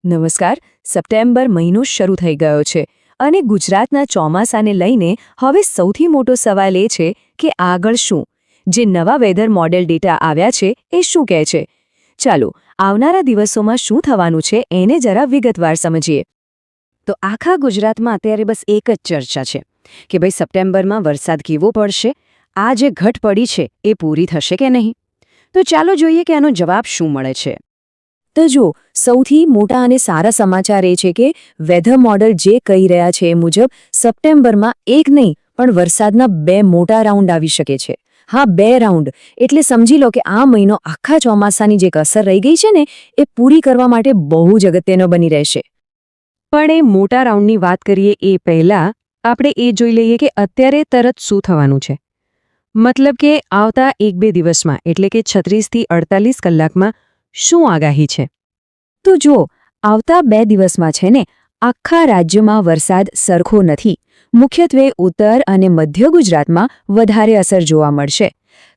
નમસ્કાર. સપ્ટેમ્બર મહિનો શરૂ થઈ ગયો છે અને ગુજરાતના ચોમાસાને લઈને હવે સૌથી મોટો સવાલ એ છે કે આગળ શું? જે નવા વેધર મોડેલ ડેટા આવ્યા છે એ શું કહે છે? ચાલો આવનારા દિવસોમાં શું થવાનું છે એને જરા વિગતવાર સમજીએ. તો આખા ગુજરાતમાં અત્યારે બસ એક જ ચર્ચા છે કે ભાઈ સપ્ટેમ્બરમાં વરસાદ કેવો પડશે, આ જે ઘટ પડી છે એ પૂરી થશે કે નહીં. તો ચાલો જોઈએ કે આનો જવાબ શું મળે છે. તો જો સૌથી મોટા અને સારા સમાચાર એ છે કે વેધર મોડેલ જે કહી રહ્યા છે એ મુજબ સપ્ટેમ્બરમાં એક નહીં પણ વરસાદના 2 મોટા રાઉન્ડ આવી શકે છે. હા, 2 રાઉન્ડ એટલે સમજી લો કે આ મહિનો આખા ચોમાસાની જે કસર રહી ગઈ છે ને એ પૂરી કરવા માટે બહુ જ અગત્યનો બની રહેશે. પણ એ મોટા રાઉન્ડની વાત કરીએ એ પહેલાં આપણે એ જોઈ લઈએ કે અત્યારે તરત શું થવાનું છે. મતલબ કે આવતા 1-2 દિવસમાં એટલે કે 36 થી 48 કલાકમાં શું આગાહી છે? તો જો આવતા 2 દિવસમાં છે ને આખા રાજ્યમાં વરસાદ સરખો નથી. મુખ્યત્વે ઉત્તર અને મધ્ય ગુજરાતમાં વધારે અસર જોવા મળશે.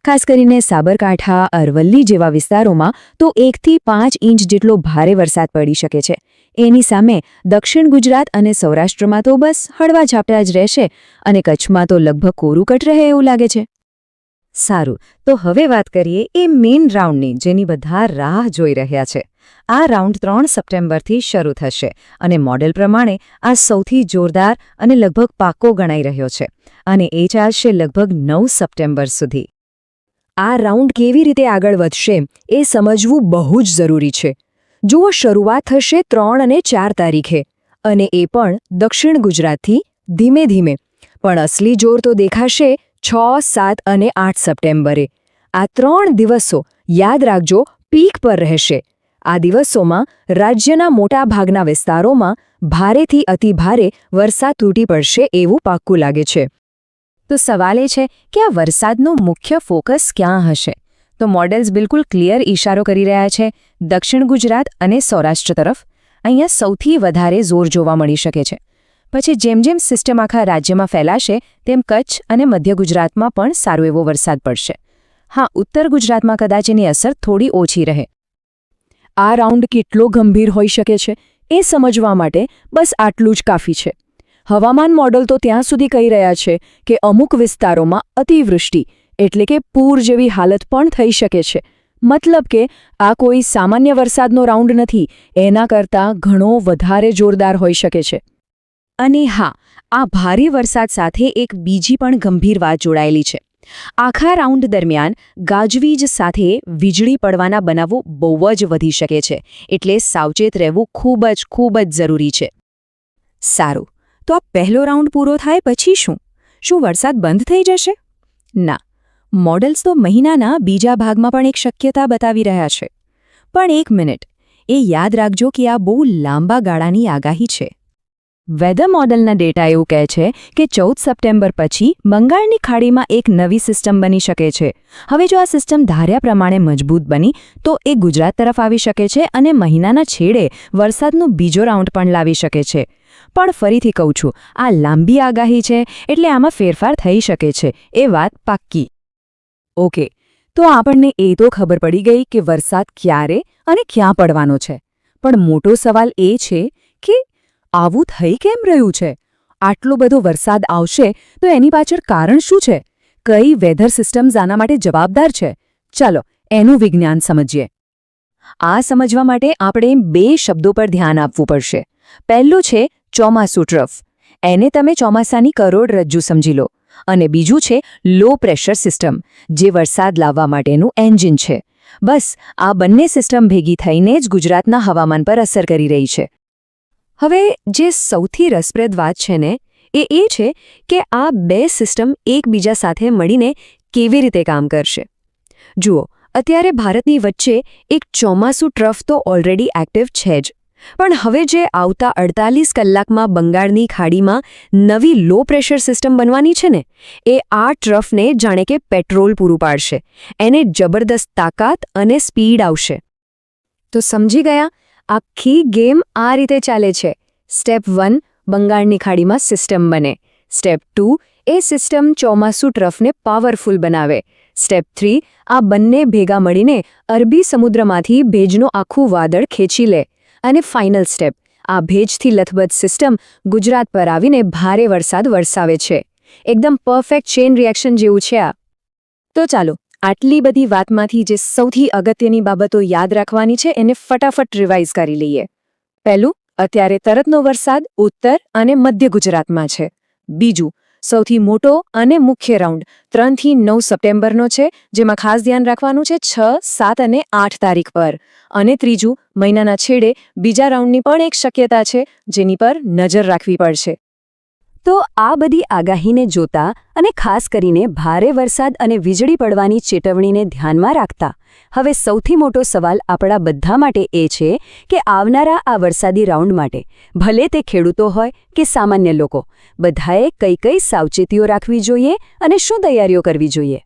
ખાસ કરીને સાબરકાંઠા, અરવલ્લી જેવા વિસ્તારોમાં તો 1 થી 5 ઇંચ જેટલો ભારે વરસાદ પડી શકે છે. એની સામે દક્ષિણ ગુજરાત અને સૌરાષ્ટ્રમાં તો બસ હળવા ઝાપટા જ રહેશે અને કચ્છમાં તો લગભગ કોરું કટ રહે એવું લાગે છે. સારું, તો હવે વાત કરીએ એ મેઇન રાઉન્ડની જેની બધા રાહ જોઈ રહ્યા છે. આ રાઉન્ડ 3 સપ્ટેમ્બરથી શરૂ થશે અને મોડેલ પ્રમાણે આ સૌથી જોરદાર અને લગભગ પાક્કો ગણાઈ રહ્યો છે અને એ ચાલશે લગભગ 9 સપ્ટેમ્બર સુધી. આ રાઉન્ડ કેવી રીતે આગળ વધશે એ સમજવું બહુ જ જરૂરી છે. જુઓ, શરૂઆત થશે 3 અને 4 તારીખે અને એ પણ દક્ષિણ ગુજરાતથી ધીમે ધીમે, પણ અસલી જોર તો દેખાશે 6, 7 અને 8 સપ્ટેમ્બરે. આ 3 દિવસો યાદ રાખજો પીક પર રહેશે. આ દિવસોમાં રાજ્યના મોટા ભાગના વિસ્તારોમાં ભારેથી અતિભારે વરસાદ તૂટી પડશે એવું પાક્કું લાગે છે. તો સવાલ એ છે કે આ વરસાદનો મુખ્ય ફોકસ ક્યાં હશે? તો મોડેલ્સ બિલકુલ ક્લિયર ઇશારો કરી રહ્યા છે દક્ષિણ ગુજરાત અને સૌરાષ્ટ્ર તરફ. અહીંયા સૌથી વધારે જોર જોવા મળી શકે છે. પછી જેમ જેમ સિસ્ટમ આખા રાજ્યમાં ફેલાશે તેમ કચ્છ અને મધ્ય ગુજરાતમાં પણ સારો એવો વરસાદ પડશે. હા, ઉત્તર ગુજરાતમાં કદાચ એની અસર થોડી ઓછી રહે. આ રાઉન્ડ કેટલો ગંભીર હોઈ શકે છે એ સમજવા માટે બસ આટલું જ કાફી છે. હવામાન મોડલ તો ત્યાં સુધી કહી રહ્યા છે કે અમુક વિસ્તારોમાં અતિવૃષ્ટિ એટલે કે પૂર જેવી હાલત પણ થઈ શકે છે. મતલબ કે આ કોઈ સામાન્ય વરસાદનો રાઉન્ડ નથી, એના કરતાં ઘણો વધારે જોરદાર હોઈ શકે છે. અને હા, આ ભારે વરસાદ સાથે એક બીજી પણ ગંભીર વાત જોડાયેલી છે. આખા રાઉન્ડ દરમિયાન ગાજવીજ સાથે વીજળી પડવાના બનાવો બહુ જ વધી શકે છે, એટલે સાવચેત રહેવું ખૂબ જ જરૂરી છે. સારું, તો આ પહેલો રાઉન્ડ પૂરો થાય પછી શું? શું વરસાદ બંધ થઈ જશે? ના, મોડલ્સ તો મહિનાના બીજા ભાગમાં પણ એક શક્યતા બતાવી રહ્યા છે. પણ એક મિનિટ, એ યાદ રાખજો કે આ બહુ લાંબા ગાળાની આગાહી છે. વેધર મોડેલના ડેટા એવું કહે છે કે 14 સપ્ટેમ્બર પછી બંગાળની ખાડીમાં એક નવી સિસ્ટમ બની શકે છે. હવે જો આ સિસ્ટમ ધાર્યા પ્રમાણે મજબૂત બની તો એ ગુજરાત તરફ આવી શકે છે અને મહિનાના છેડે વરસાદનો બીજો રાઉન્ડ પણ લાવી શકે છે. પણ ફરીથી કહું છું, આ લાંબી આગાહી છે એટલે આમાં ફેરફાર થઈ શકે છે, એ વાત પાક્કી. ઓકે, તો આપણને એ તો ખબર પડી ગઈ કે વરસાદ ક્યારે અને ક્યાં પડવાનો છે. પણ મોટો સવાલ એ છે કે આવું થઈ કેમ રહ્યું છે? આટલો બધો વરસાદ આવશે તો એની પાછળ કારણ શું છે? કઈ વેધર સિસ્ટમ્સ આના માટે જવાબદાર છે? ચાલો એનું વિજ્ઞાન સમજીએ. આ સમજવા માટે આપણે 2 શબ્દો પર ધ્યાન આપવું પડશે. પહેલું છે ચોમાસું ટ્રફ. એને તમે ચોમાસાની કરોડરજ્જુ સમજી લો. અને બીજું છે લો પ્રેશર સિસ્ટમ, જે વરસાદ લાવવા માટેનું એન્જિન છે. બસ આ બંને સિસ્ટમ ભેગી થઈને જ ગુજરાતના હવામાન પર અસર કરી રહી છે. હવે જે સૌથી રસપ્રદ વાત છે ને એ છે કે આ 2 સિસ્ટમ એકબીજા સાથે મળીને કેવી રીતે કામ કરશે. જુઓ, અત્યારે ભારતની વચ્ચે એક ચોમાસું ટ્રફ તો ઓલરેડી એક્ટિવ છે જ, પણ હવે જે આવતા 48 કલાકમાં બંગાળની ખાડીમાં નવી લો પ્રેશર સિસ્ટમ બનવાની છે ને એ આ ટ્રફને જાણે કે પેટ્રોલ પૂરું પાડશે. એને જબરદસ્ત તાકાત અને સ્પીડ આવશે. તો સમજી ગયા, આખી ગેમ આ રીતે ચાલે છે. સ્ટેપ 1, બંગાળની ખાડીમાં સિસ્ટમ બને. સ્ટેપ 2, એ સિસ્ટમ ચોમાસું ટ્રફને પાવરફુલ બનાવે. સ્ટેપ 3, આ બંને ભેગા મળીને અરબી સમુદ્રમાંથી ભેજનું આખું વાદળ ખેંચી લે અને ફાઇનલ સ્ટેપ, આ ભેજથી લથબથ સિસ્ટમ ગુજરાત પર આવીને ભારે વરસાદ વરસાવે છે. એકદમ પરફેક્ટ ચેન રિએક્શન જેવું છે આ. તો ચાલો, આટલી બધી વાતમાંથી જે સૌથી અગત્યની બાબતો યાદ રાખવાની છે એને ફટાફટ રિવાઇઝ કરી લઈએ. પહેલું, અત્યારે તરતનો વરસાદ ઉત્તર અને મધ્ય ગુજરાતમાં છે. બીજું, સૌથી મોટો અને મુખ્ય રાઉન્ડ 3 થી 9 સપ્ટેમ્બરનો છે, જેમાં ખાસ ધ્યાન રાખવાનું છે 6, 7 અને 8 તારીખ પર. અને ત્રીજું, મહિનાના છેડે બીજા રાઉન્ડની પણ એક શક્યતા છે, જેની પર નજર રાખવી પડશે. તો આ બધી આગાહીને જોતા અને ખાસ કરીને ભારે વરસાદ અને વીજળી પડવાની ચેતવણીને ધ્યાનમાં રાખતા હવે સૌથી મોટો સવાલ આપણા બધા માટે એ છે કે આવનારા આ વરસાદી રાઉન્ડ માટે ભલે તે ખેડૂતો હોય કે સામાન્ય લોકો, બધાએ કઈ કઈ સાવચેતીઓ રાખવી જોઈએ અને શું તૈયારીઓ કરવી જોઈએ.